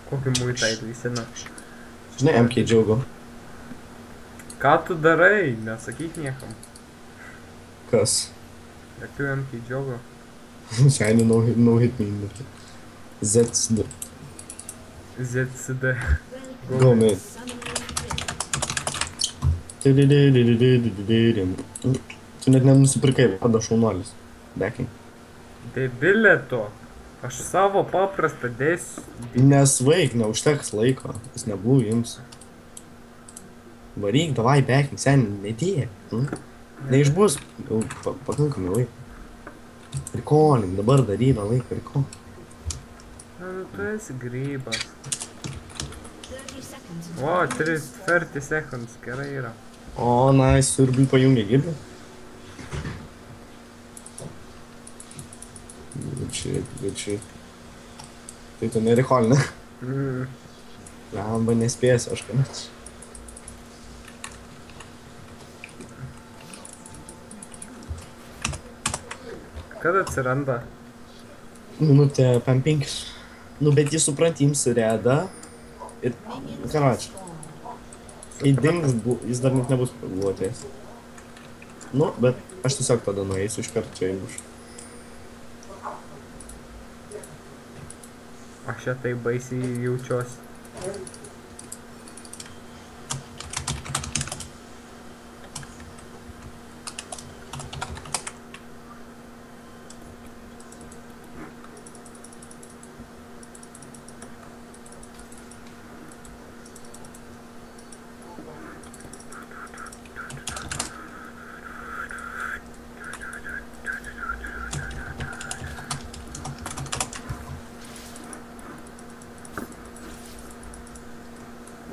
Kokį muitą įlysina. Žinai, MK džiaugo. Ką tu darai? Nesakyk niekam. Kas? Jokių MK džiaugo. Shiny no hit me in the ZD. ZCD. Go mid. Tu net nenusipirkai, pada šaunuolis. Backing. Debilė tu. Aš savo paprastą dėsiu. Nesvaik, neužteks laiko. Jis neblų jums. Varyk, davai backing, sen, nedėk. Neišbus jau pakankamai laiko. Rikolink, dabar dar yra laiko, rikolink. Nu, tu esi grybas. O, 30 seconds, gerai yra. O, nice, Siurbiui pajungė giblį. Good shit. Tai tu nerikolini. Lamba nespėsiu aš kad. Kada atsiranda? Minutė 5. Nu, bet jis supranti, jums reda. Ir, karačią. Kai dings, jis dar net nebus atėjęs. Nu, bet aš tiesiog tada nueisiu iš karto čia įmušu. Aš čia taip baisiai jaučiuosi.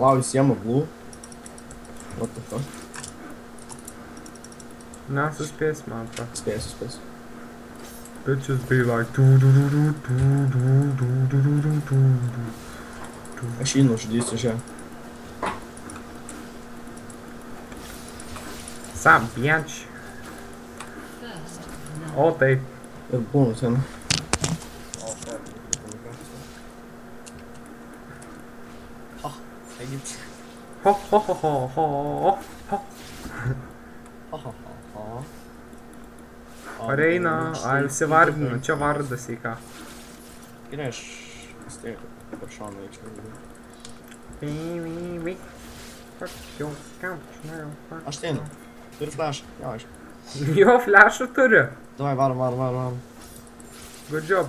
Wow, jis jama blue. What the fuck? Nesuspės, man atrodo. Spėsiu. Bitches be like Aš jį nužudysiu čia. Sam, bienč. O, taip. Ir būnus, jam. Ho, ho, ho, ho, ho, ho. Pareina, įsivardinu, čia vardas į ką. Gerai, aš vis tiek per šoną eičiau. Aš teinu. Turiu flashą, jo, aišku. Jo, flashą turi. Davai, varom. Good job.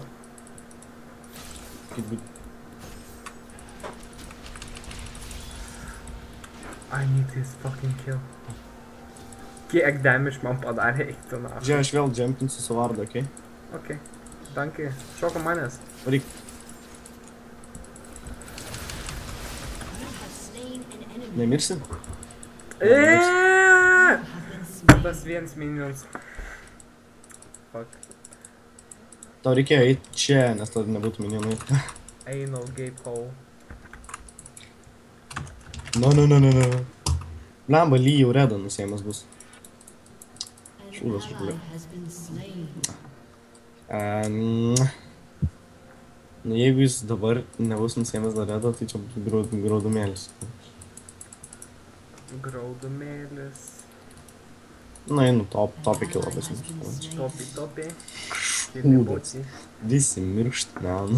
I need his fucking kill. Kiek damage man padarė, eiktų na. Žiūrėjau, aš vėl jumpinsiu su vardu, okei? Ok, dankai. Šoko manęs. Varyk. Nemirsi? Tas vienas minions. Fuck. Tau reikėjo eiti čia, nes tada nebūtų minionai. Anal gape hole. No. Blemba, Lee jau redą nusėjimas bus. Šūdas užgulė. Nu, jeigu jis dabar nebus nusėjimas dar redą, tai čia būtų graudumėlis. Graudumėlis. Na, einu topį kilo pasimus. Topį. Šūdas. Visi miršt, man.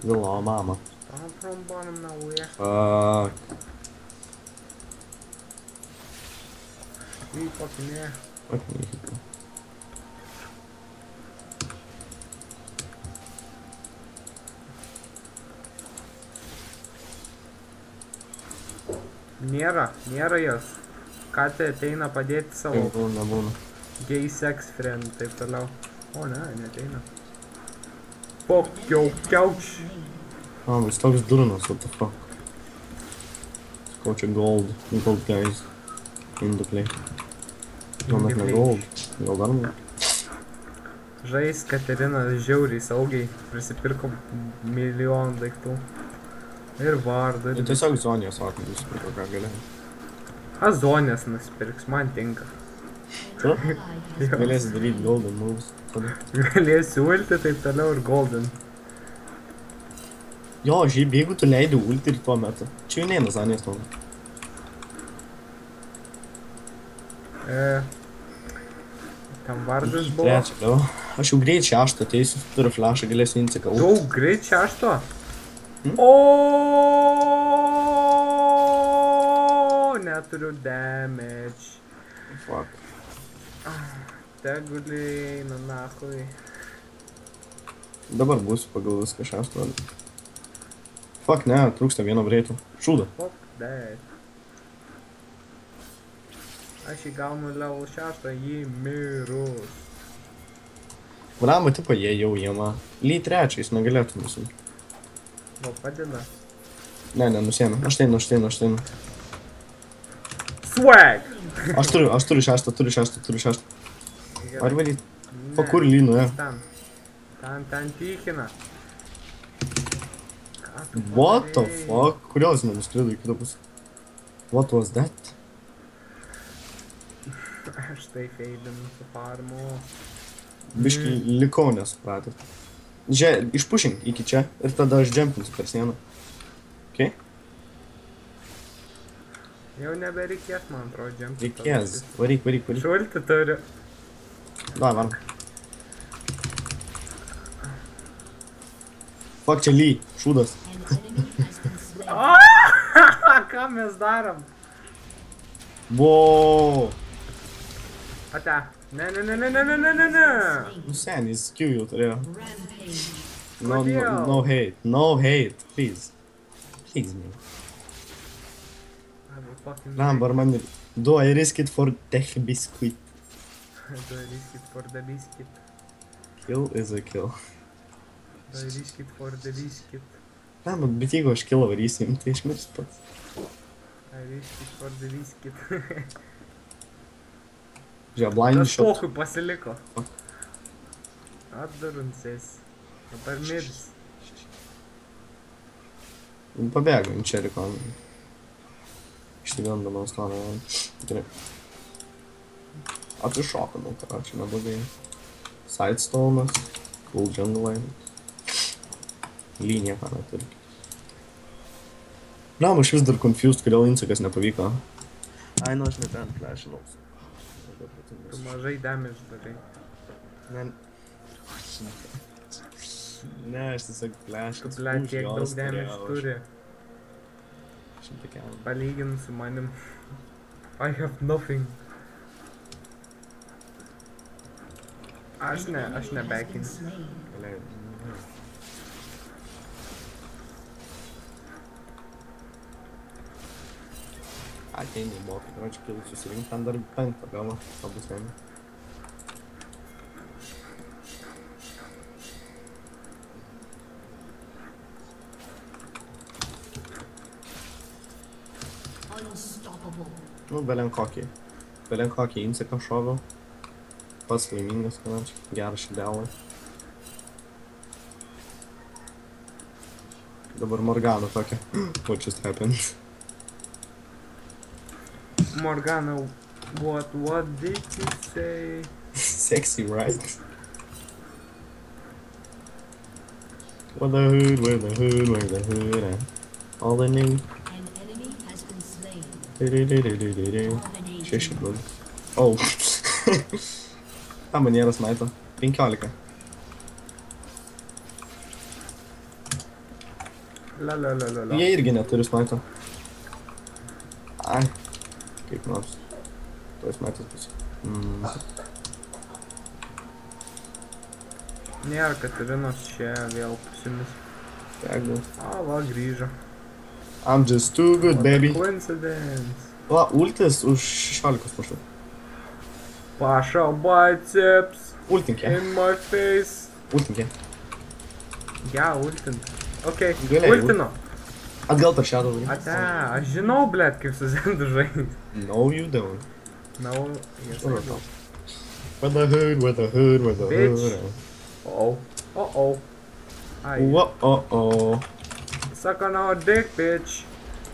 Vilo, mama. I'm from bottom nowhere. Fuck. We fucking here. Fuck me. Nėra jos. Katė ateina padėti savo. Nebūna. Gay sex friend, taip toliau. O ne, neateina. Fuck your couch. Jis toks durnas, what the fuck. Sakau, čia gold guys in the play. Gal net ne gold, gal dar ne. Žais Katerina žiauriai saugiai, prisipirko milijonų daiktų. Ir vardą. Ir tiesiog zonijos vakar nusipirko, ką galėjai. Zonės nusipirks, man tinka. Tu? Galėsi daryti golden moves. Galėsi ulti, taip toliau ir golden. Jo, šiaip jeigu tu leidi ulti ir tuo metu. Čia jau neina zanės nuo. Tam vardas buvo. Trečia, jo. Aš jau greit 6 ateisiu, turiu flashą, galėsiu insiką. Daug greit 6. O, neturiu damage. Fuck. Teguliai, na nachui. Dabar būsiu pagal viską 6. Fuck, ne, trūksta vieno breito. Šūda. Fuck that. Aš įgaunu level 6, jį mirus. Vrama, tipo, jie jau jėma. Ly 3, jis negalėtų nusimti. O, padeda. Ne, nusėmė. Aš teinu. Swag! Aš turiu 6. Ar varyt? Po kur Ly nuėjo? Ten tykina. What the fuck? Kodėl jis nenuskrido į kitą pusę? What was that? Aš tai feidinu su farmu. Biškai likau nesupratęs. Žiūrėk, išpušink iki čia ir tada aš džempinsiu per sieną. Okay? Jau nebereikės, man atrodo, džempinti. Reikės. Varyk. Šulti turi. Da, varom. Fuck, čia Ly, šūdas. Ką mes darom? Wow. Ate. Ne. Nu sen, jis Q jau turėjo. Kodėl? No hate, please. Please, man. Lambar, man ir... Do I risk it for the biscuit? Do I risk it for the biscuit? Kill is a kill. Do I risk it for the biscuit? Lambar, bet jeigu aš killą varysim, tai išmirs pats. I risk it for the biscuit. Žiūrėk, blind Tas shot. pokui pasiliko. Atdarunsis. Dabar mirs. Pabėgam čia rekomendų. Išsigandamas to, ne. Gerai. Atsišokanau, čia neblogai. Sidestone'as. Cool jungle line. Linija, ką neturi. Na, aš vis dar confused, kodėl insikas nepavyko. Ai, nu, aš ne ten flashinau. Tu mažai damage darai. Ne, aš tiesiog flashinau. Tu, blet, tiek daug damage turi. Palygint su manim. I have nothing. Aš ne backinsiu. Ateini į botą, karočią kilų susirinkti, ten dar 5 gavo, to bus laimė. Nu, belenkokį insiką šoviau. Pats laimingas, karočią, geras šidelai. Dabar Morgana tokia. What just happened? Morgana, what did you say? Sexy, right? Where the hood, at? All the new. An enemy has been slain. Šeši blogi. Oh. Tam man nėra snaito. 15. La. Jie irgi neturi snaito. Ai. Kaip nors. Tuos metus bus. Nėra Katarinos čia vėl pusimis. Tegul. Va, grįžo. I'm just too good, baby. Coincidence. Va, ultis už 16 pašau. Pasha biceps Ultinkė. in my face. Ultinkė. Ja, ultint. Ok, Galėjai ultino. Atgal per šią daugiau. Ate, aš žinau, blet, kaip su Zendu žaidži. No, you don't. No, yes I do. Where the hood. Bitch. Oh. Ai. Oh. Suck on our dick, bitch.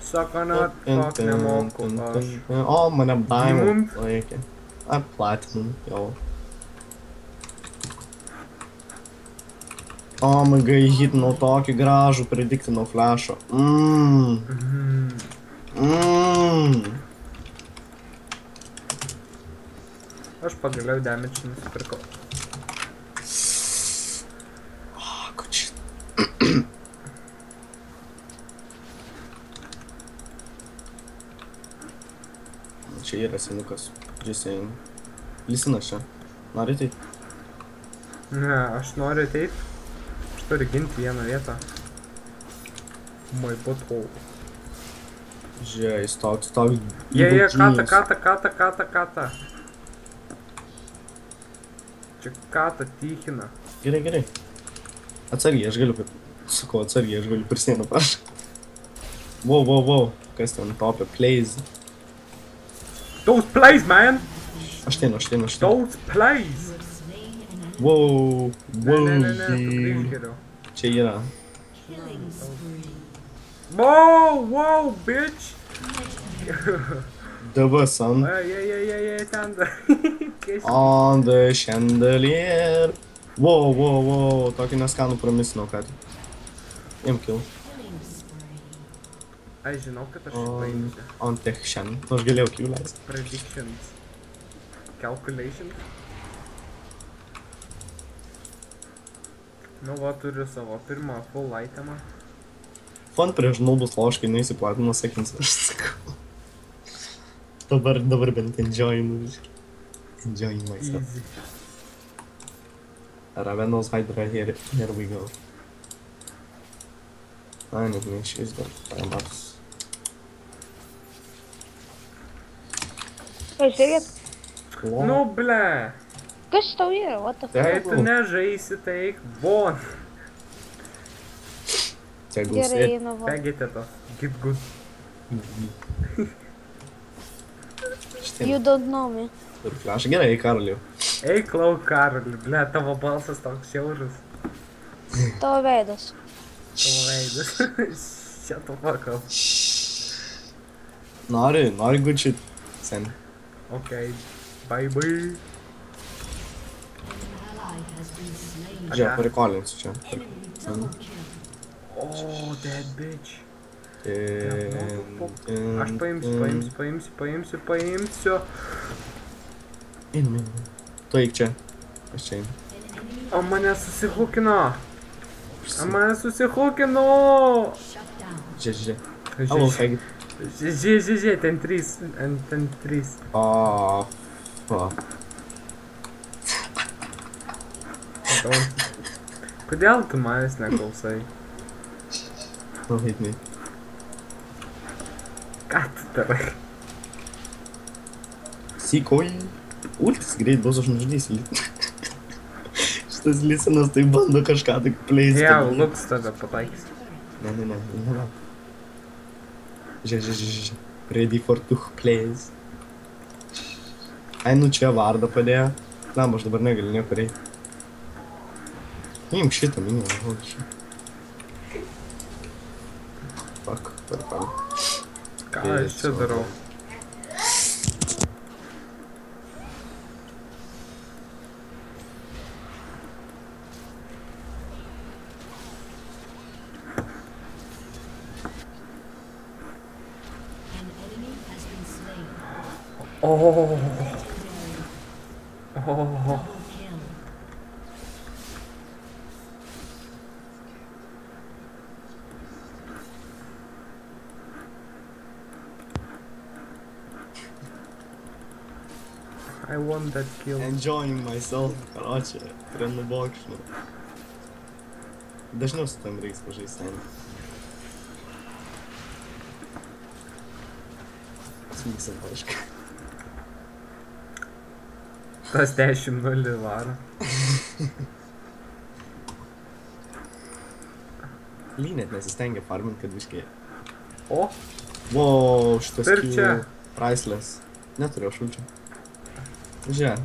Suck on our fuck nemoku aš. O, mane baimė Diamond? laikė. A, platinum, jau. OMG hitinau tokį gražų prediktinau flash'o. Aš pagaliau damage nusipirkau. Čia yra senukas. Jisai Listenas čia. Nori tai? Ne, aš noriu ateit. Aš turiu ginti vieną vietą. My butthole. Žiūrėjau, jis tau... Jie, kata. Čia kata tychina. Gerai. Atsargiai, aš galiu... Sakau, atsargiai, aš galiu per sieną prašau. Wow. Kas ten topia? Plays. Those plays, man! Aš ten. Those plays! Wow. Ne, sugrįžk geriau. Čia yra. Wow, bitch! Dabar son. Ten. On the chandelier. Wow. Tokį neskanų pramisinau, kad. Imkill. Aš žinau, kad aš paimsiu. On tech shen. Aš galėjau kill leisti. Predictions. Calculations. Nu va, turiu savo pirmą full itemą. Fun prieš nubus loškai neįsiplatino sekins, aš sakau. Dabar bent enjoying myself. Easy. Ravenos Hydra, here we go. Ai, net neišvaizduoju, paėmatus. Pažiūrėkit, Nu, ble. kas tau yra, what the fuck? Jei tu nežaisi, tai eik von. Tegul Gerai, sėdi. einu va. Pegite to. Get good. You don't know me. Turiu flashą. Gerai, Karoliu. Eik lauk, Karoli. Ble, tavo balsas toks šiaurus. Tavo veidas. Tavo veidas. Shut the fuck up. Nori good shit. Sen. Okay. Bye. Žiūrėk, parikolinsiu čia. Oh, that bitch. Aš paimsiu. Einu. Tu eik čia. Aš čia einu. O mane susihukino. Žiūrėk. Hello, Hagit. Žiūrėk, ten 3. Oh, fuck. Kodėl tu manęs neklausai? Don't hit me. Ką tu darai? Sikoj. Ultis greit bus aš nužudysiu. Šitas Listenas tai bando kažką tik pleis. Jau, Luks tave pataikys. Ne. Žiūrėk. Ready for two plays. Ai, nu čia vardą padėjo. Lam, aš dabar negaliu niekur eiti. Imk šitą minį, holy shit. Fuck, parpam. Ką aš čia darau? Oh. I won that kill. Enjoying myself, karočią, prie nubokšnių. Dažniau su tam reiks pažaist, ne? Smyksim paaiškai. Tas 10-0 varo. Ly net nesistengia farmint, kad biškė. O, Wow, šitas Ir čia. priceless. Neturiu šulčio. Žiūrėk.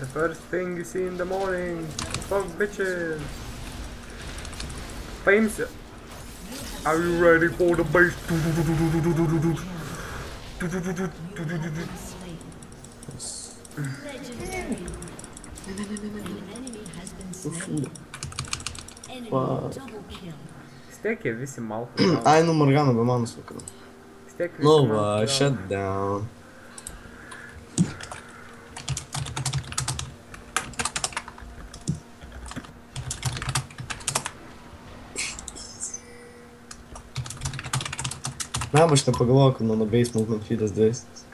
the first thing you see in the morning. Fuck bitches. Paimsiu. Are you ready for the base? Legendary. An enemy has been slain. Enemy Wow. double kill. Vis tiek jie visi malkų. Ai, nu Morgana be mano sukrau. Vis tiek visi Nu malkų va, gauna. shut down. Na, aš nepagalvojau, kad mano base movement feedas dėsnis.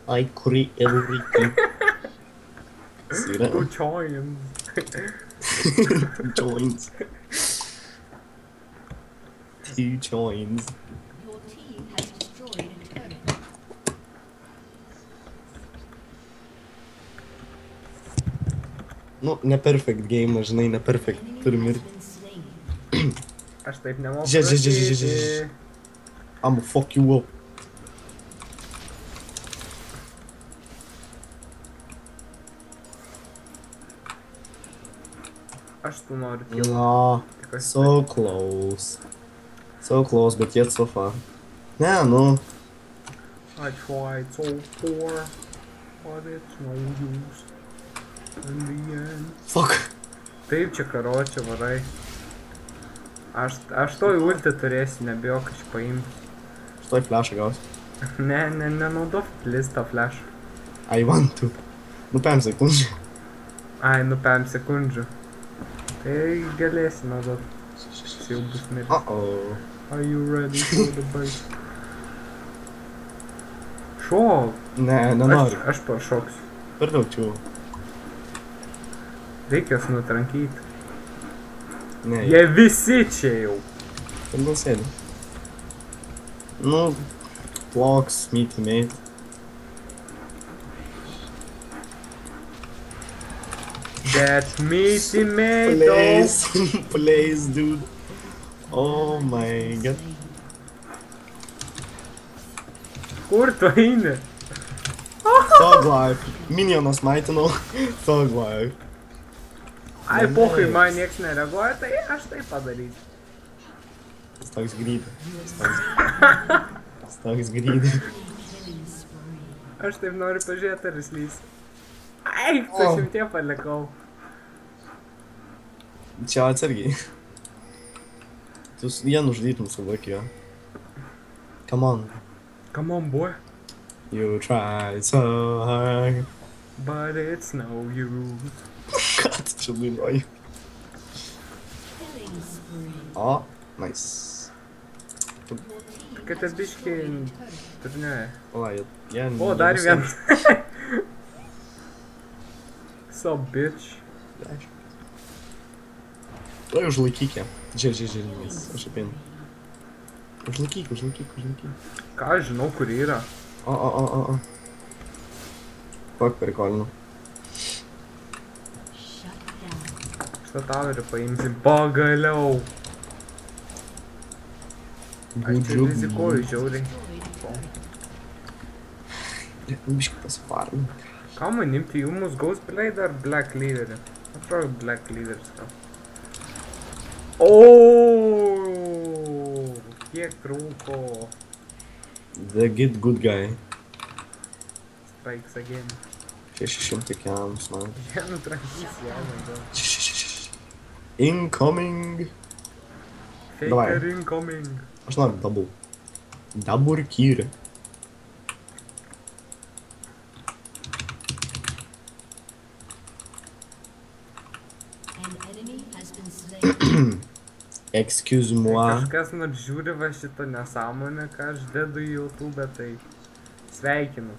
I create everything. Yra. Who joins? Joins. Two joins. Your team has destroyed a turret. Nu, ne perfect game, žinai, ne perfect. Enemy Turim has ir... been slain. Aš taip nemoku. Žiūrėk. I'ma fuck you up. Aš tu noriu kilti. No, Tik aš so close. So close, but yet so far. Ne, nu. I tried so far, but it's no use. In the end. Fuck. Taip čia karočią varai. Aš toj ulti turėsiu, nebijok aš paimti. Štai flashą gausiu. Nenaudok listą flash. I want to. Nu, 5 sekundžių. Ai, nu 5 sekundžių. Tai galėsi naudot. Jis jau bus miręs. Uh-oh. Are you ready for the bite? Šok! Ne, nenoriu. Aš pašoksiu. Per daug čia. Reikės nutrankyti. Ne, Jie visi čia jau. ten gal sėdi. Nu, blocks, meaty mate. That's meaty mate, Please, please, dude. Oh my god. Kur tu eini? Thug life. Minionas maitinau. Thug life. Ai, pohui, man nieks nereaguoja, tai aš tai padarysiu. Jis toks grydė. Jis toks grydė. Killing spree. Aš taip noriu pažiūrėti, ar jis lys. Ai, tu O. 100 palikau. Čia atsargiai. Tu jie nužudytum su vaikiu. Come on. Come on, boy. You tried so hard. But it's no use. Ką tu čia dainuoji? Killing spree. O, nice. Your team Kad has tas biški... destroyed a turret. Turnė. O, jie... O, dar vienas. So, bitch. Oi, užlaikyk ją. Žiūrėk, aš apinu. Užlaikyk. Ką aš žinau, kur yra. O. Fuck, prikolinu. Shut down. Šitą taverį paimsim. Pagaliau. Aš čia rizikuoju žiauriai. Destroyed a turret. Biškai pasifarminu. Ką man imti, Humus Ghost Blade ar Black Leaderį? Atrodo Black Leaderis gal. Oooo! Kiek trūko. The good guy. Strikes again. 600 kiams, man. Jie nutrankys ją, man. Incoming. Давай. Faker incoming. Aš noriu double. Double kill. An enemy has been slain. Excuse-moi. Kažkas nors žiūri va šitą nesąmonę, ką aš dedu į YouTube, tai sveikinu.